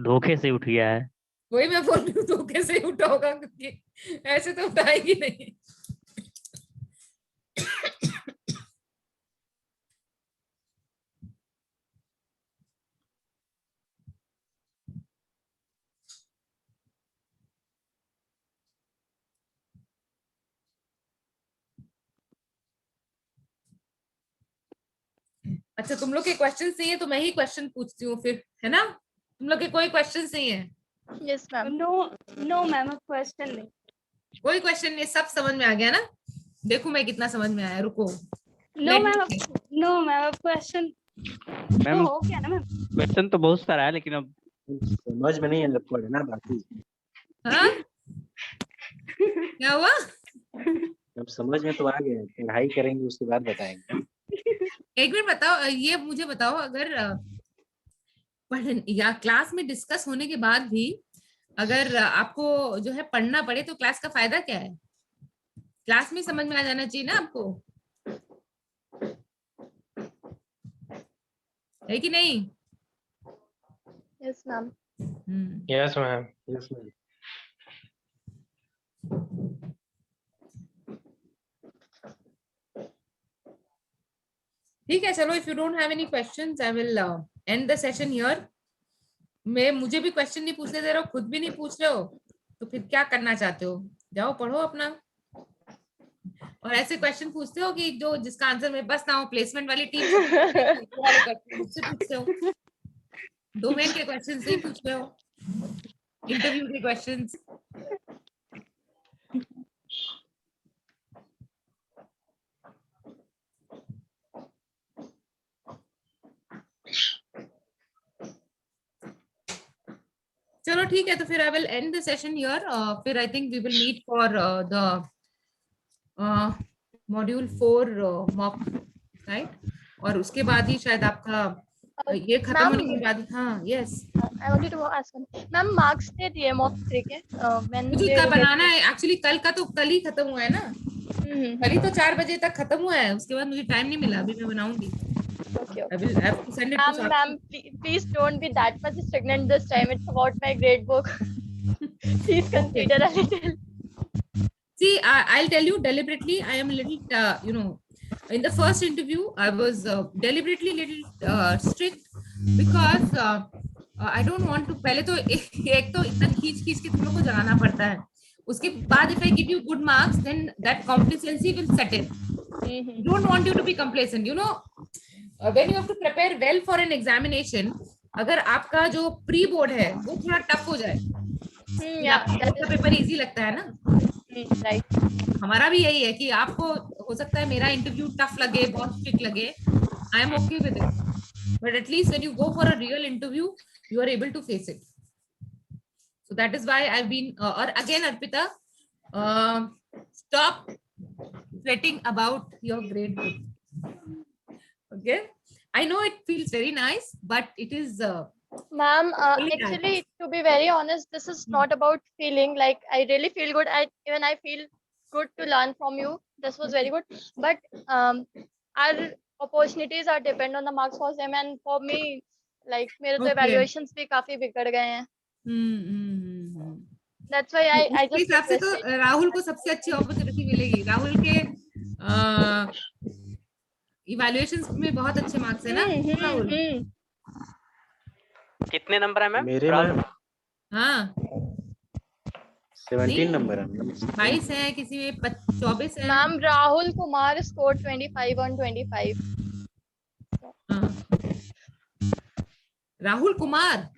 धोखे से उठ गया है. वही मैं बोल रही हूँ, धोखे से ही उठा होगा, क्योंकि ऐसे तो उठाएगी नहीं. अच्छा, तुम लोग के क्वेश्चन नहीं है तो मैं ही क्वेश्चन पूछती हूँ फिर, है ना? तुम लोग के कोई क्वेश्चन नहीं है? Yes, ma'am. No ma'am question नहीं. कोई क्वेश्चन नहीं, सब समझ में आ गया ना? देखो मैं कितना समझ में आया. रुको. नो मैम क्वेश्चन मैम हो गया ना मैम. क्वेश्चन तो बहुत सारा है, लेकिन अब समझ में नहीं है, पढ़ना बाकी. हाँ? क्या हुआ? अब समझ में तो आ गया, पढ़ाई करेंगे उसके बाद बताएंगे. एक मिनट बताओ, ये मुझे बताओ, अगर पढ़ या क्लास में डिस्कस होने के बाद भी अगर आपको जो है पढ़ना पड़े तो क्लास का फायदा क्या है? क्लास में समझ में आ जाना चाहिए ना आपको, है कि नहीं? Yes, ma'am. Yes, ma'am. Yes, ma'am. ठीक है, चलो. If you don't have any questions I will end the session here. मुझे भी क्वेश्चन नहीं पूछने दे रहे हो, खुद भी नहीं पूछ रहे हो, तो फिर क्या करना चाहते हो? जाओ पढ़ो अपना. और ऐसे क्वेश्चन पूछते हो कि जो जिसका आंसर में बस ना हो, प्लेसमेंट वाली टीम से पूछते हो. डोमेन के क्वेश्चन नहीं पूछ रहे हो, इंटरव्यू के क्वेश्चंस. चलो ठीक है, तो फिर I will end the session here. फिर I think we will meet for the module 4 mock, right? और उसके बाद ही शायद आपका ये खत्म होने के बाद. हाँ, yes. I wanted to ask one. Ma'am, marks दे दिए mock 3 के. When मुझे they कल will बनाना है एक्चुअली. कल का तो कल ही खत्म हुआ है ना. get- कल ही तो 4 बजे तक खत्म हुआ है. उसके बाद मुझे टाइम नहीं मिला. अभी मैं बनाऊंगी. Okay, I okay. will have to send it to Ma'am, please don't be that much stagnant this time. It's about my grade book. Please consider a little. See, I'll tell you deliberately. I am a little, in the first interview, I was deliberately little strict because I don't want to. पहले तो एक तो इतना खींच के तुम लोग को जगाना पड़ता है. उसके बाद if I give you good marks, then that complacency will set in. Don't want you to be complacent. When you have to prepare well for an examination, अगर आपका जो प्री बोर्ड है वो थोड़ा टफ हो जाए, Yeah, that is paper easy लगता है ना. right. हमारा भी यही है कि आपको हो सकता है मेरा इंटरव्यू टफ लगे, बहुत स्ट्रिक्ट लगे. I am okay with it, but at least when you go for a real interview you are able to face it. So that is why I have been. और again Arpita, stop sweating about your grade book. Okay, I know it feels very nice, but it is Ma'am, Only actually, to be very honest, this is not about feeling like I really feel good. I feel good to learn from you. This was very good. But our opportunities are depend on the marks for them and for me, like मेरे तो Okay. evaluations भी काफी बिगड़ गए हैं. That's why I उसके just हिसाब से तो requested. राहुल को सबसे अच्छी अपॉर्चुनिटी मिलेगी. राहुल के इवैल्यूएशंस में बहुत अच्छे मार्क्स है ना राहुल? कितने नंबर है मैम? मेरे राहुल? में हाँ, 17 नंबर है. 22 है, किसी में 24 है. Ma'am, Rahul Kumar scored 25 on 25. हाँ. राहुल कुमार,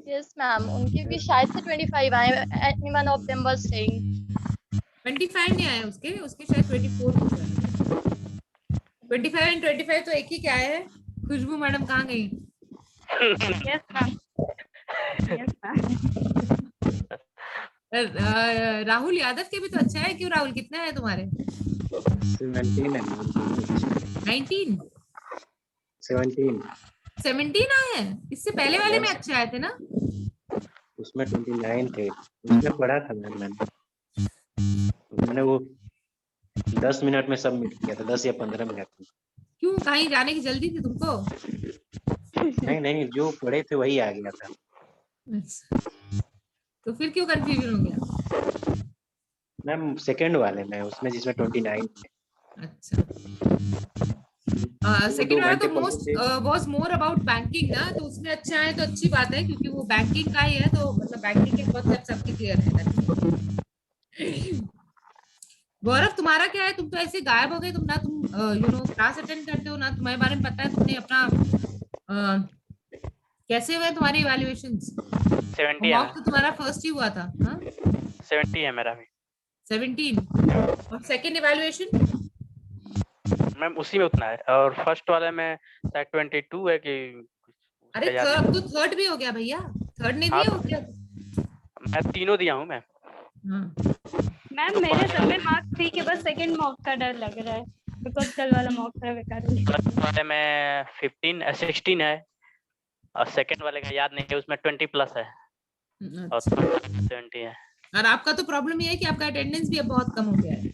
यस मैम, उनके भी शायद से 25 आए, anyone of them was saying. 25 नहीं आए उसके, उसके शायद 24 कुछ आए। 25 एंड 25 तो एक ही क्या है। खुशबू मैडम कहाँ गई? Yes, ma'am. Yes, ma'am. Rahul Yadav के भी तो अच्छा है। क्यों राहुल, कितना है तुम्हारे? 17 है मैम। 19, 17 17 आए हैं। इससे पहले वाले में अच्छे आए थे ना? उसमें 29 थे, उसमें पढ़ा था मैम मैंने वो 10 मिनट में सबमिट किया था, 10 या 15 मिनट में। क्यों, कहीं जाने की जल्दी थी तुमको? नहीं नहीं, जो पढ़े थे वही आ गया था। तो फिर क्यों कंफ्यूजन हो गया? मैम सेकंड वाले में, उसमें जिसमें 29 थे। अच्छा, वो सेकंड 2 वाला घंटे तो पढ़े मोस्ट थे। वाज मोर अबाउट बैंकिंग ना, तो उसमें अच्छा है तो अच्छी बात है, क्योंकि वो बैंकिंग का ही है, तो मतलब बैंकिंग के कॉन्सेप्ट सबके क्लियर है। गौरव, तुम्हारा क्या है? तुम तो ऐसे गायब हो गए, तुम ना, तुम क्लास अटेंड करते हो ना, तुम्हारे बारे में पता है, तुमने अपना कैसे हुए तुम्हारी इवैल्यूएशंस? 70 है मॉक तो तुम्हारा फर्स्ट ही हुआ था। हाँ, 70 है मेरा भी 17। और सेकंड इवैल्यूएशन मैम, उसी में उतना है, और फर्स्ट वाले में शायद 22 है कि अरे उसका याद नहीं। अब तो थर्ड भी हो गया भैया, थर्ड नहीं हाँ, दिया हो क्या? मैं तीनों दिया हूँ मैं। हाँ, मैम मेरे सब में मार्क्स थी कि बस सेकंड मॉक का डर लग रहा है, बिकॉज कल वाला मॉक था बेकार हो गया। फर्स्ट वाले में 16 है, और सेकंड वाले का याद नहीं है, उसमें 20+ है, और अच्छा। थर्ड वाले में 70 है। और आपका तो प्रॉब्लम ये है कि आपका अटेंडेंस भी अब बहुत कम हो गया है।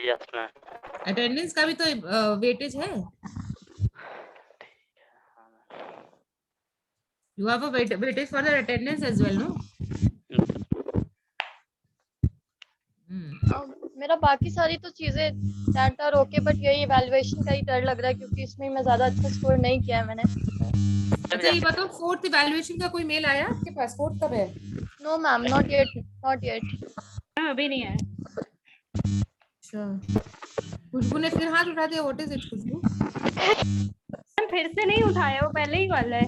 Yes ma'am. अटेंडेंस का भी तो वेटेज है। You have a weightage for the attendance as well, no? मेरा बाकी सारी तो चीजें दैट आर ओके, बट यही इवैल्यूएशन का ही डर लग रहा है, क्योंकि इसमें मैं ज्यादा अच्छा स्कोर नहीं किया है मैंने। अच्छा, ये बताओ, फोर्थ इवैल्यूएशन का कोई मेल आया आपके पास? फोर्थ कब है? No ma'am, not yet, not yet. Ma'am अभी नहीं है। अच्छा, खुशबू ने फिर हाथ उठा दिया। What is it Khushboo? Ma'am फिर से नहीं उठाया, वो पहले ही वाला है।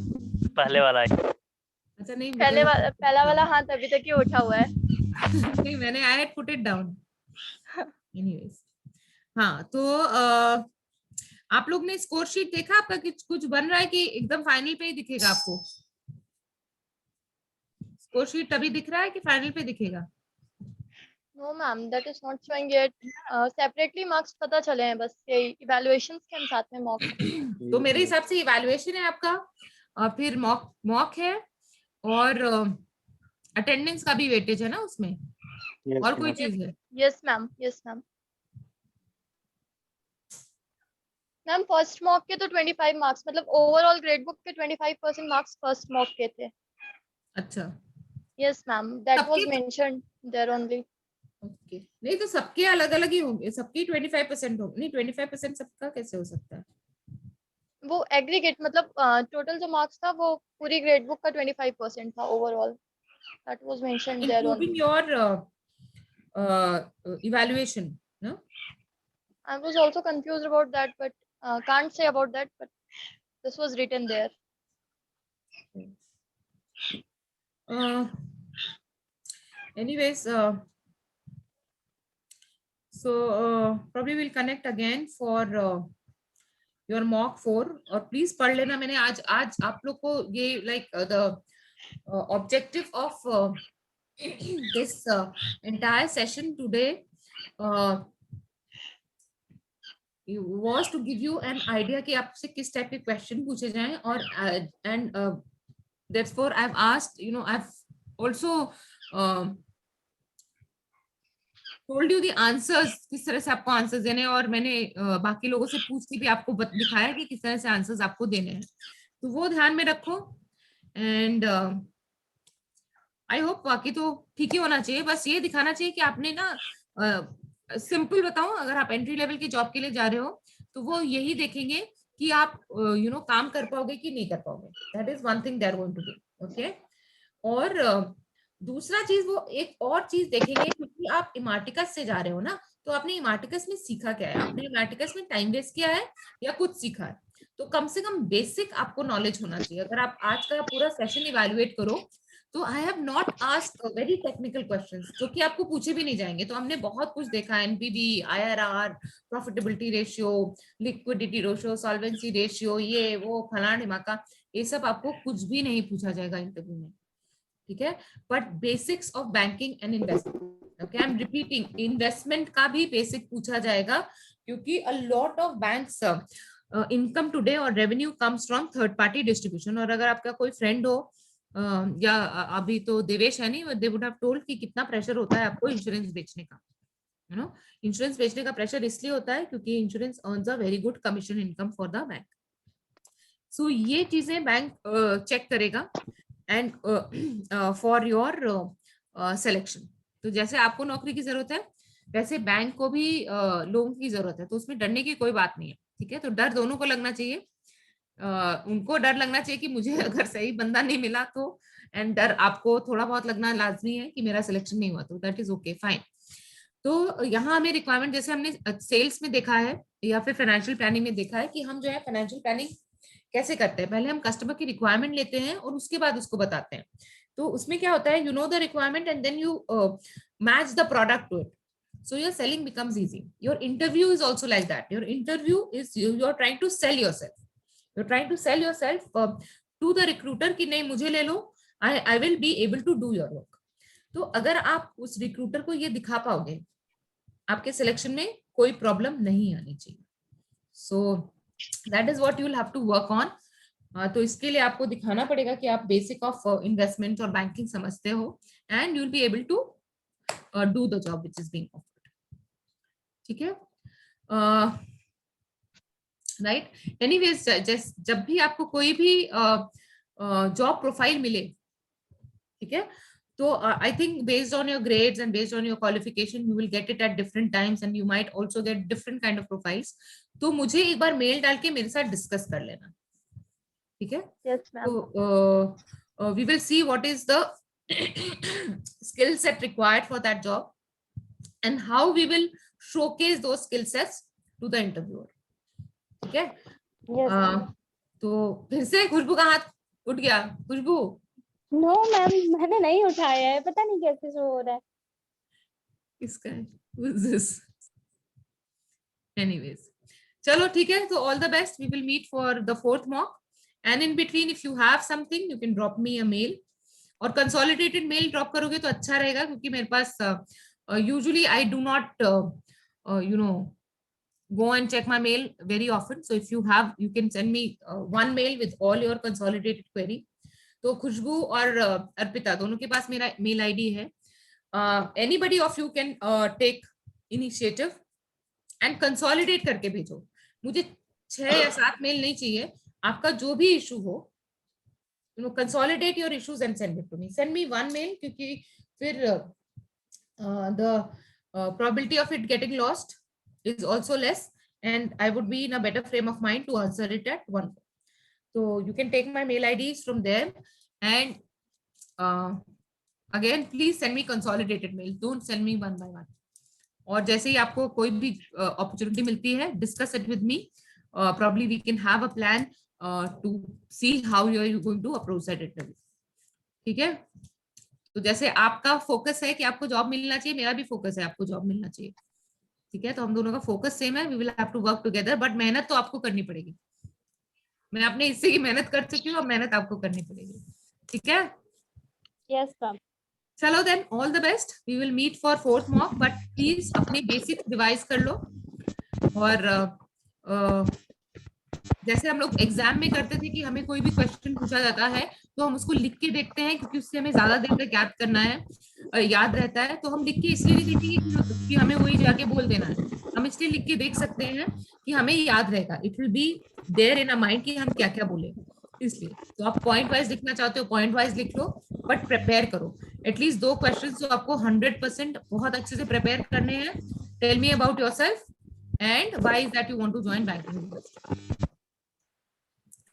पहले वाला है। अच्छा, नहीं पहला वाला हाथ अभी तक ही उठा हुआ है। नहीं, मैंने I had put it down. Anyways, हाँ, तो आप लोग ने स्कोर शीट देखा आपका? कुछ बन रहा है कि एकदम फाइनल पे ही दिखेगा आपको? स्कोर शीट तभी दिख रहा है कि फाइनल पे दिखेगा? No ma'am, that is not showing yet. Separately marks पता चले हैं, बस यही इवैल्यूएशंस के हम साथ में मॉक। तो मेरे हिसाब से इवैल्यूएशन है आपका, और फिर मॉक है, और अटेंडेंस का भी वेटेज है ना उसमें, और कोई चीज है? Yes ma'am, yes ma'am. Ma'am first mock के तो 25 मार्क्स, मतलब ओवरऑल ग्रेड बुक के 25% मार्क्स फर्स्ट मॉक के थे। अच्छा, यस मैम, दैट वाज सबके? Mentioned there only. ओके, नहीं तो सबके अलग अलग ही होंगे, सबके 25% होंगे। नहीं, 25% सबका कैसे हो सकता है? वो एग्रीगेट, मतलब टोटल जो मार्क्स था वो पूरी ग्रेड बुक का 25% था overall. That was mentioned there including only. Your evaluation, no? I was also confused about that, but can't say about that, but this was written there. Anyways, so probably we'll connect again for your mock 4, और please पढ़ लेना। मैंने आज आप लोग को ये like the objective of this entire session today was to give you an idea कि आपसे किस टाइप के क्वेश्चन पूछे जाएं, और and therefore I've asked, I've also told you the answers, किस तरह से आपको आंसर्स देने हैं, और मैंने बाकी लोगों से पूछ के भी आपको दिखाया कि किस तरह से आंसर्स आपको देने हैं, तो वो ध्यान में रखो। एंड आई होप बाकी तो ठीक ही होना चाहिए, बस ये दिखाना चाहिए कि आपने ना, सिंपल बताऊं, अगर आप एंट्री लेवल की जॉब के लिए जा रहे हो तो वो यही देखेंगे कि आप काम कर पाओगे कि नहीं कर पाओगे। That is one thing they are going to do, okay. और दूसरा चीज, वो एक और चीज देखेंगे, क्योंकि आप इमार्टिकस से जा रहे हो ना, तो आपने इमार्टिकस में सीखा क्या है? आपने इमार्टिकस में टाइम वेस्ट किया है या कुछ सीखा है? तो कम से कम बेसिक आपको नॉलेज होना चाहिए। अगर आप आज का पूरा सेशन इवैल्यूएट करो तो I have not asked very technical questions जो कि आपको पूछे भी नहीं जाएंगे। तो हमने बहुत कुछ देखा, NPV, IRR, profitability ratio, liquidity ratio, solvency ratio, ये वो फलाना ढिमाका, ये सब आपको कुछ भी नहीं पूछा जाएगा इंटरव्यू में, ठीक है। But basics of banking and investment, okay, I am repeating, investment का भी बेसिक पूछा जाएगा क्योंकि a lot of banks income today और revenue comes from third party distribution. और अगर आपका कोई फ्रेंड हो या अभी तो देवेश है नहीं, दे वुड हैव टोल्ड कि कितना प्रेशर होता है आपको इंश्योरेंस बेचने का, यू नो। इंश्योरेंस बेचने का प्रेशर इसलिए होता है क्योंकि insurance earns a very good commission income for the bank. सो ये चीजें बैंक चेक करेगा एंड फॉर योर सिलेक्शन। तो जैसे आपको नौकरी की जरूरत है वैसे बैंक को भी लोगों की जरूरत है, तो उसमें डरने की कोई बात नहीं है, ठीक है। तो डर दोनों को लगना चाहिए। उनको डर लगना चाहिए कि मुझे अगर सही बंदा नहीं मिला तो, एंड डर आपको थोड़ा बहुत लगना लाजमी है कि मेरा सिलेक्शन नहीं हुआ, तो दैट इज ओके, फाइन। तो यहाँ हमें रिक्वायरमेंट जैसे हमने सेल्स में देखा है या फिर फाइनेंशियल प्लानिंग में देखा है कि हम जो है फाइनेंशियल प्लानिंग कैसे करते हैं, पहले हम कस्टमर की रिक्वायरमेंट लेते हैं और उसके बाद उसको बताते हैं। तो उसमें क्या होता है, you know the requirement and then you match the product to it, so your selling becomes easy. Your interview is also like that. Your interview is you are trying to sell yourself. You're trying to sell yourself to the recruiter कि नहीं मुझे ले लो, I will be able to do your work. तो अगर आप उस recruiter को ये दिखा पाओगे आपके सिलेक्शन में कोई प्रॉब्लम नहीं आनी चाहिए। So that is what you will have to work on. तो इसके लिए आपको दिखाना पड़ेगा कि आप बेसिक ऑफ इन्वेस्टमेंट और बैंकिंग समझते हो and you will be able to do the job which is being offered. ठीक है, राइट। एनीवेज जब भी आपको कोई भी जॉब प्रोफाइल मिले, ठीक है, तो I think based on your grades and based on your qualification you will get it at different times and you might also get different kind of profiles. तो मुझे एक बार मेल डाल के मेरे साथ डिस्कस कर लेना, ठीक है। Yes, ma'am. तो we will see what is the skill set required for that job and how we will showcase those skill sets to the interviewer, ठीक है। Yes, ma'am. तो फिर से खुशबू का हाथ उठ गया। खुशबू, नो मैम, मैंने नहीं उठाया है, पता नहीं कैसे शो हो रहा है। इसका who is this? Anyways, चलो ठीक है, तो all the best. We will meet for the 4th mock and in between if you have something you can drop me a mail. और कंसोलिडेटेड मेल ड्रॉप करोगे तो अच्छा रहेगा क्योंकि मेरे पास usually I do not you know go and check my mail very often, so if you have you can send me one mail with all your consolidated query. तो खुशबू और अर्पिता दोनों के पास मेरा मेल आईडी है। anybody of you can take initiative and consolidate करके भेजो। मुझे 6 या 7 मेल नहीं चाहिए, आपका जो भी इशू हो, you know, consolidate your issues and send it to me. Send me one mail क्योंकि फिर the probability of it getting lost is also less and I would be in a better frame of mind to answer it at one go. So you can take my mail IDs from there and again please send me consolidated mail, don't send me one by one. और जैसे ही आपको कोई भी opportunity मिलती है discuss it with me. Probably we can have a plan to see how you are going to approach that interview, ठीक है। तो जैसे आपका फोकस है कि आपको जॉब मिलना चाहिए, मेरा भी फोकस है आपको जॉब मिलना चाहिए, ठीक है। तो हम दोनों का फोकस सेम है, we will have to work together, but मेहनत तो आपको करनी पड़ेगी। मैं अपने हिस्से की मेहनत कर चुकी हूँ, अब मेहनत आपको करनी पड़ेगी, ठीक है। Yes ma'am. चलो then all the best, we will meet for 4th mock, but please अपने बेसिक रिवाइज कर लो। और जैसे हम लोग एग्जाम में करते थे कि हमें कोई भी क्वेश्चन पूछा जाता है तो हम उसको लिख के देखते हैं क्योंकि उससे हमें ज्यादा देर तक याद करना है और याद रहता है। तो हम लिख के इसलिए नहीं देखेंगे कि हमें वही जाके बोल देना है, हम इसलिए लिख के देख सकते हैं कि हमें याद रहेगा, it will be there in a mind कि हम क्या क्या बोले। इसलिए तो आप पॉइंट वाइज लिखना चाहते हो पॉइंट वाइज लिख लो, बट प्रिपेयर करो एटलीस्ट 2 क्वेश्चन जो आपको 100% बहुत अच्छे से प्रिपेयर करने हैं। Tell me about yourself and why is that you want to join banking university,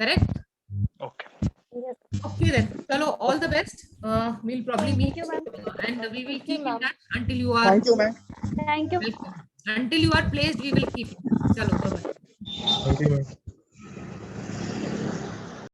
correct? Okay. Okay then, chalo, all the best. We'll probably meet and we will keep in touch until you are. Thank you, ma'am. Thank you. Until you are placed, we will keep in touch. Chalo, bye bye. Thank you, ma'am.